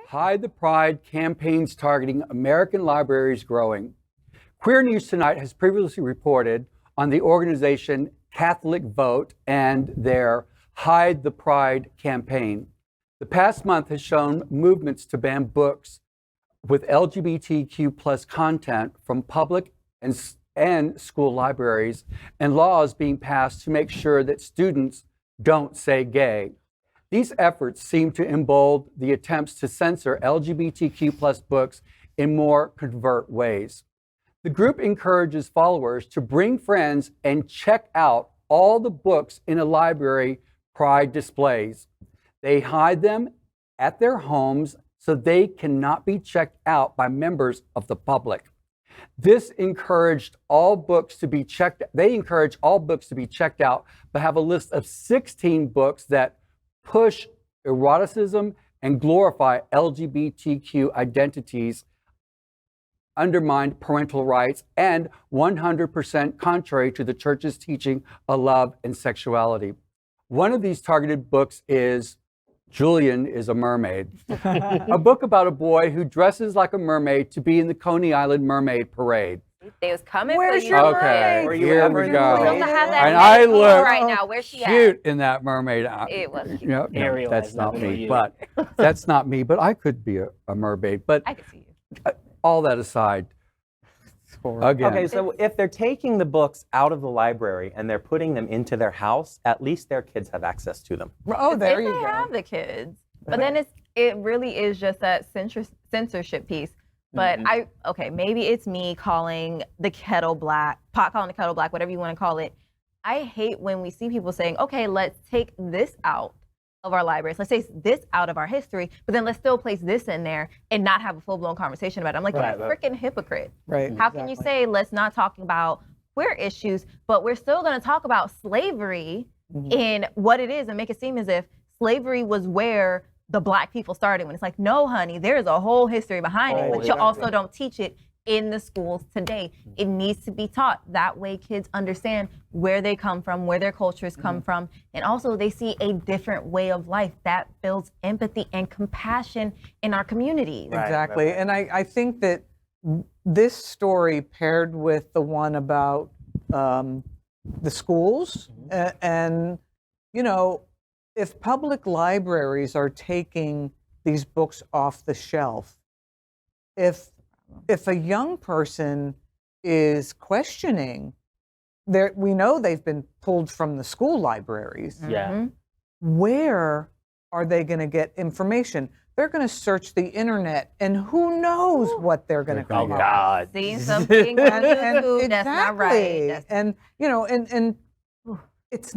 Hide the Pride campaigns targeting American libraries growing. Queer News Tonight has previously reported on the organization CatholicVote and their Hide the Pride campaign. The past month has shown movements to ban books with LGBTQ plus content from public and school libraries, and laws being passed to make sure that students don't say gay. These efforts seem to embolden the attempts to censor LGBTQ plus books in more covert ways. The group encourages followers to bring friends and check out all the books in a library pride displays. They hide them at their homes so they cannot be checked out by members of the public. This encouraged all books to be checked. They encourage all books to be checked out, but have a list of 16 books that push eroticism and glorify LGBTQ identities, undermine parental rights, and 100% contrary to the church's teaching of love and sexuality. One of these targeted books is Julian is a Mermaid, a book about a boy who dresses like a mermaid to be in the Coney Island Mermaid Parade. They was coming Where's for you. your Okay, mermaid? here we go. We don't have that And I look right now. Where's she cute in that mermaid. It was cute. No, Ariel that's has not nothing me. on But that's not me. But I could be a mermaid. But I can see you. all that aside, again, Okay, so if they're taking the books out of the library and they're putting them into their house, at least their kids have access to them. Oh, there if you they go. have the kids. But then it really is just that censorship piece. But maybe it's me calling the kettle black, pot calling the kettle black, whatever you want to call it. I hate when we see people saying, okay, let's take this out of our libraries. Let's take this out of our history, but then let's still place this in there and not have a full-blown conversation about it. I'm like, you're a freaking hypocrite. Right. How can you say, let's not talk about queer issues, but we're still going to talk about slavery in what it is and make it seem as if slavery was where the black people started, when it's like, no, honey, there's a whole history behind it, but you also don't teach it in the schools today. It needs to be taught. That way kids understand where they come from, where their cultures come from, and also they see a different way of life that builds empathy and compassion in our communities. Exactly. And I think that this story paired with the one about the schools and, you know, if public libraries are taking these books off the shelf, if a young person is questioning, we know they've been pulled from the school libraries. Yeah. Where are they going to get information? They're going to search the internet, and who knows what they're going to come Oh, up God. Seeing something on YouTube that's not right. And you know, and it's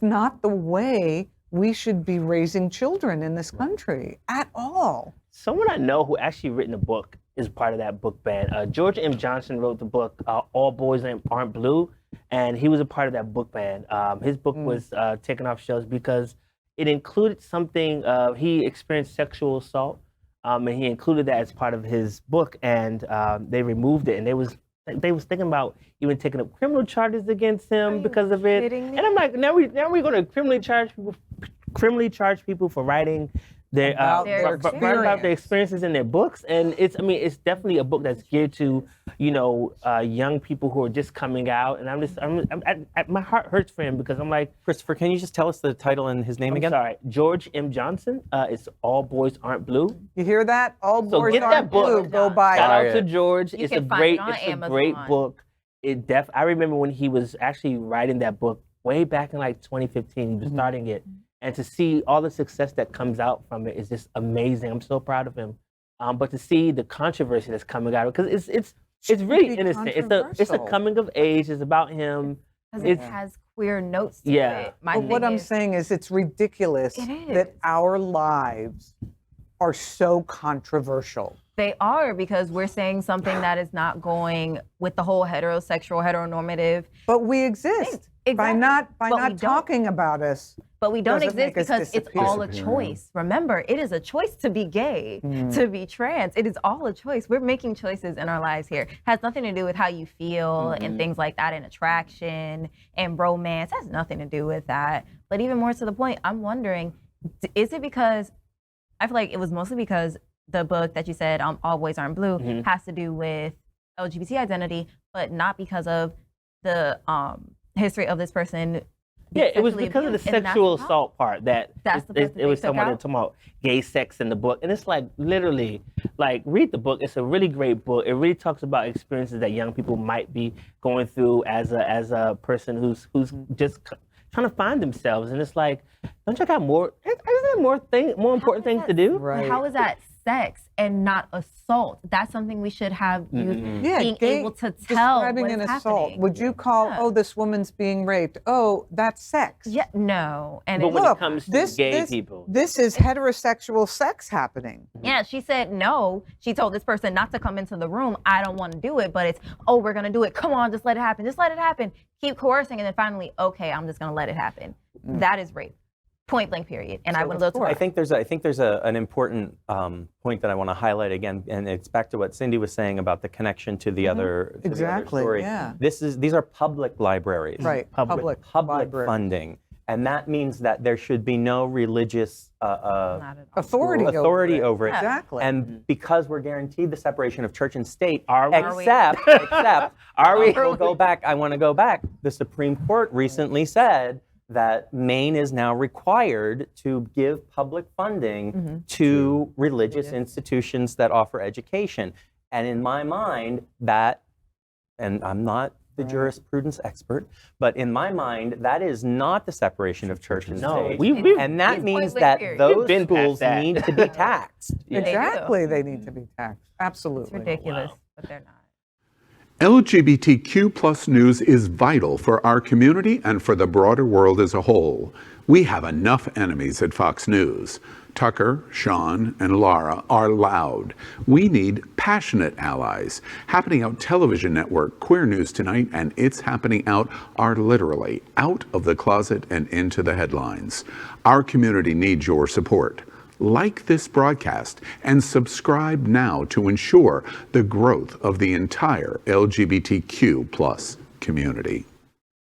not the way we should be raising children in this country at all. Someone I know who actually written a book is part of that book ban. George M. Johnson wrote the book All Boys Aren't Blue, and he was a part of that book ban. His book was taken off shelves because it included something, he experienced sexual assault, and he included that as part of his book, and they removed it, and they was thinking about even taking up criminal charges against him because of it. And I'm like, now we're going to criminally charge people for writing about their experiences in their books. And it's definitely a book that's geared to, young people who are just coming out. And my heart hurts for him because I'm like, Christopher, can you just tell us the title and his name again? Sorry, George M. Johnson. It's All Boys Aren't Blue. You hear that? All Boys get Aren't that book. Blue. Go buy Shout it. out to George. You It's can a find great, it on it's a Amazon. great book. I remember when he was actually writing that book way back in like 2015. He was starting it. And to see all the success that comes out from it is just amazing. I'm so proud of him. But to see the controversy that's coming out, because it's really innocent. It's a coming of age. It's about him. Because it has queer notes to it. But what I'm saying is it's ridiculous that our lives are so controversial. They are, because we're saying something that is not going with the whole heterosexual, heteronormative. But we exist by not talking about us. But we don't exist because it's all a disappear. choice. Remember, it is a choice to be gay, to be trans. It is all a choice. We're making choices in our lives here. It has nothing to do with how you feel and things like that, and attraction and romance. It has nothing to do with that. But even more to the point, I'm wondering, is it because I feel like it was mostly because the book that you said, All Boys Aren't Blue, has to do with LGBT identity, but not because of the history of this person. Yeah, it was because of the sexual assault part that it was talking about gay sex in the book. And it's like, literally, like, read the book. It's a really great book. It really talks about experiences that young people might be going through as a person who's just trying to find themselves. And it's like, don't you got more, isn't there more important things to do? Right. How is that sex and not assault? That's something we should have youth being able to tell describing what's an assault. happening. Would you call, oh, this woman's being raped? Oh, that's sex. Yeah, no. And But when Look, it comes to this- gay this- people. This is heterosexual sex happening. yeah, she said no. She told this person not to come into the room. I don't want to do it, but it's, oh, we're going to do it. Come on, just let it happen. Just let it happen. Keep coercing, and then finally, okay, I'm just going to let it happen. That is rape. Point blank, period. And I would love to. I think there's an important point that I want to highlight again, and it's back to what Cindy was saying about the connection to the other to the other Exactly, story. yeah. These are public libraries, Right, public library. funding, and that means that there should be no religious Not at all. Authority over it. Exactly. And because we're guaranteed the separation of church and state, Are we? except Are we? I want to go back. The Supreme Court recently said that Maine is now required to give public funding to religious institutions that offer education. And in my mind, and I'm not the jurisprudence expert, but in my mind, that is not the separation of church and state. And that means that those been past schools that. need to be taxed. Exactly, they need to be taxed. Absolutely. It's ridiculous, but they're not. LGBTQ plus news is vital for our community and for the broader world as a whole. We have enough enemies at Fox News. Tucker, Sean, and Laura are loud. We need passionate allies. Happening Out television network, Queer News Tonight, and It's Happening Out are literally out of the closet and into the headlines. Our community needs your support. Like this broadcast and subscribe now to ensure the growth of the entire LGBTQ plus community.